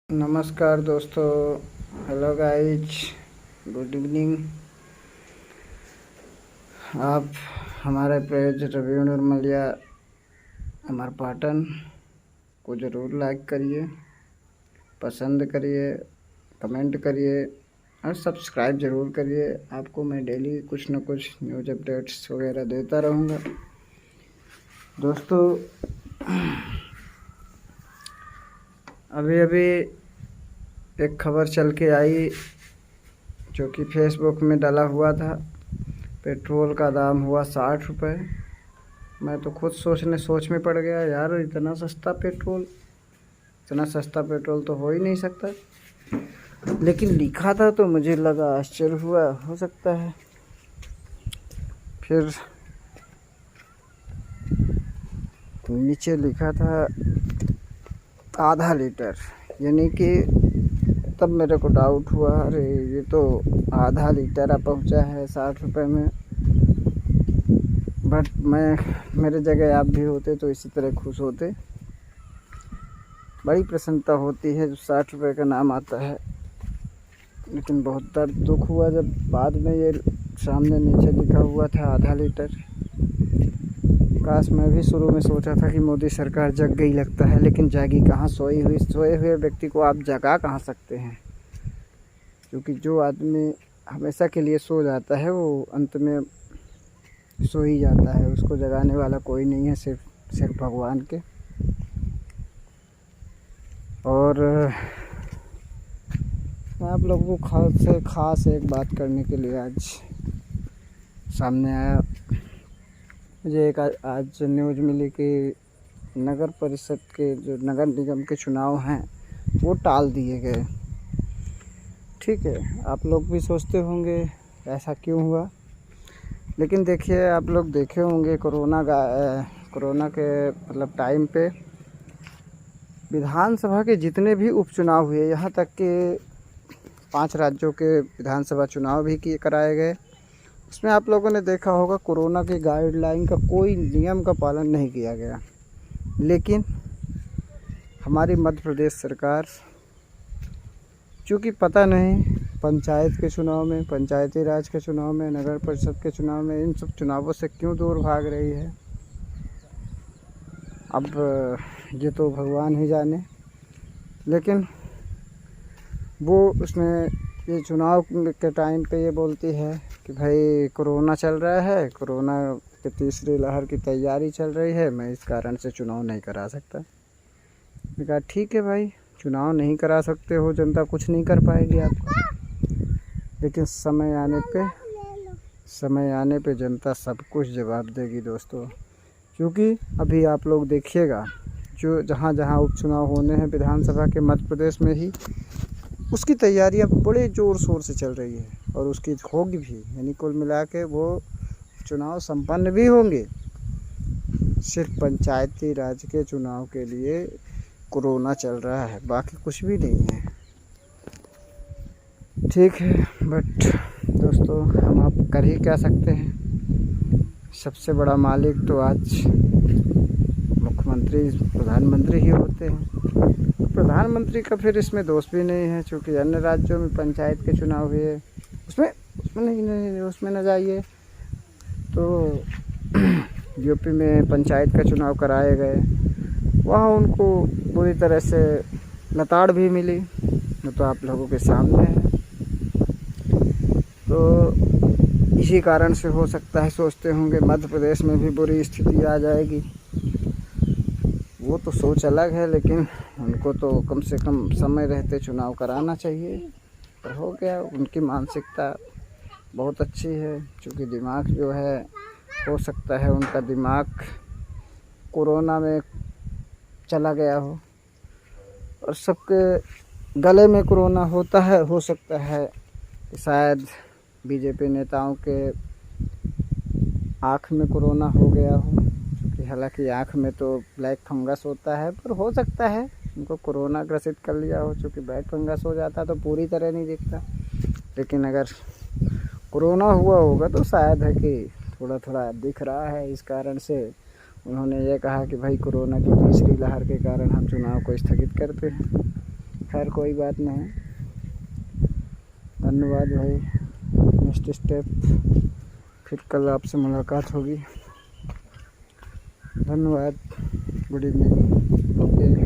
नमस्कार दोस्तों, hello guys, good evening. आप हमारे पेज रवि नरमलिया अमर पाटन को ज़रूर लाइक करिए, पसंद करिए, कमेंट करिए और सब्सक्राइब ज़रूर करिए। आपको मैं डेली कुछ न कुछ न्यूज़ अपडेट्स वगैरह देता रहूँगा। दोस्तों, अभी एक खबर चल के आई जो कि फेसबुक में डाला हुआ था। पेट्रोल का दाम हुआ 60 रुपये। मैं तो खुद सोच में पड़ गया, यार इतना सस्ता पेट्रोल तो हो ही नहीं सकता। लेकिन लिखा था तो मुझे लगा, आश्चर्य हुआ, हो सकता है। फिर नीचे लिखा था आधा लीटर, यानी कि तब मेरे को डाउट हुआ, अरे ये तो आधा लीटर पहुंचा है 60 रुपये में। बट मेरे जगह आप भी होते तो इसी तरह खुश होते। बड़ी प्रसन्नता होती है जब 60 रुपये का नाम आता है। लेकिन बहुत दुख हुआ जब बाद में ये सामने नीचे लिखा हुआ था आधा लीटर। काश मैं भी शुरू में सोचा था कि मोदी सरकार जग गई लगता है, लेकिन जागी कहाँ। सोए हुए व्यक्ति को आप जगा कहाँ सकते हैं, क्योंकि जो आदमी हमेशा के लिए सो जाता है वो अंत में सो ही जाता है। उसको जगाने वाला कोई नहीं है, सिर्फ भगवान के। और मैं आप लोगों को खास एक बात करने के लिए आज सामने आया। मुझे एक आज न्यूज़ मिली कि नगर परिषद के जो नगर निगम के चुनाव हैं वो टाल दिए गए। ठीक है, आप लोग भी सोचते होंगे ऐसा क्यों हुआ। लेकिन देखिए, आप लोग देखे होंगे कोरोना के मतलब टाइम पे विधानसभा के जितने भी उपचुनाव हुए, यहाँ तक कि 5 राज्यों के विधानसभा चुनाव भी कराए गए। उसमें आप लोगों ने देखा होगा कोरोना की गाइडलाइन का कोई नियम का पालन नहीं किया गया। लेकिन हमारी मध्य प्रदेश सरकार, चूँकि पता नहीं पंचायत के चुनाव में, पंचायती राज के चुनाव में, नगर परिषद के चुनाव में, इन सब चुनावों से क्यों दूर भाग रही है, अब ये तो भगवान ही जाने। लेकिन वो उसमें ये चुनाव के टाइम पे ये बोलती है कि भाई कोरोना चल रहा है, कोरोना की तीसरी लहर की तैयारी चल रही है, मैं इस कारण से चुनाव नहीं करा सकता। मैंने कहा ठीक है भाई, चुनाव नहीं करा सकते हो, जनता कुछ नहीं कर पाएगी आपको। लेकिन समय आने पे जनता सब कुछ जवाब देगी दोस्तों। क्योंकि अभी आप लोग देखिएगा, जो जहाँ उपचुनाव होने हैं विधानसभा के मध्य प्रदेश में ही, उसकी तैयारियां बड़े ज़ोर शोर से चल रही है और उसकी होगी भी। यानी कुल मिला के वो चुनाव संपन्न भी होंगे। सिर्फ पंचायती राज के चुनाव के लिए कोरोना चल रहा है, बाकी कुछ भी नहीं है। ठीक है, बट दोस्तों हम आप कर ही क्या सकते हैं। सबसे बड़ा मालिक तो आज मुख्यमंत्री, प्रधानमंत्री ही होते हैं। प्रधानमंत्री का फिर इसमें दोष भी नहीं है, क्योंकि अन्य राज्यों में पंचायत के चुनाव हुए, उसमें न जाइए तो यूपी में पंचायत का चुनाव कराए गए, वहाँ उनको पूरी तरह से लताड़ भी मिली, तो आप लोगों के सामने है। तो इसी कारण से हो सकता है सोचते होंगे मध्य प्रदेश में भी बुरी स्थिति आ जाएगी। वो तो सोच अलग है, लेकिन उनको तो कम से कम समय रहते चुनाव कराना चाहिए। पर हो गया, उनकी मानसिकता बहुत अच्छी है। क्योंकि दिमाग जो है, हो सकता है उनका दिमाग कोरोना में चला गया हो और सबके गले में कोरोना होता है। हो सकता है कि शायद बीजेपी नेताओं के आँख में कोरोना हो गया हो, हालांकि आँख में तो ब्लैक फंगस होता है, पर हो सकता है उनको कोरोना ग्रसित कर लिया हो। चूँकि ब्लैक फंगस हो जाता तो पूरी तरह नहीं दिखता, लेकिन अगर कोरोना हुआ होगा तो शायद है कि थोड़ा थोड़ा दिख रहा है। इस कारण से उन्होंने ये कहा कि भाई कोरोना की तीसरी लहर के कारण हम चुनाव को स्थगित करते हैं। खैर कोई बात नहीं। धन्यवाद भाई। नेक्स्ट स्टेप फिर कल आपसे मुलाकात होगी। धन्यवाद। Good evening. ओके।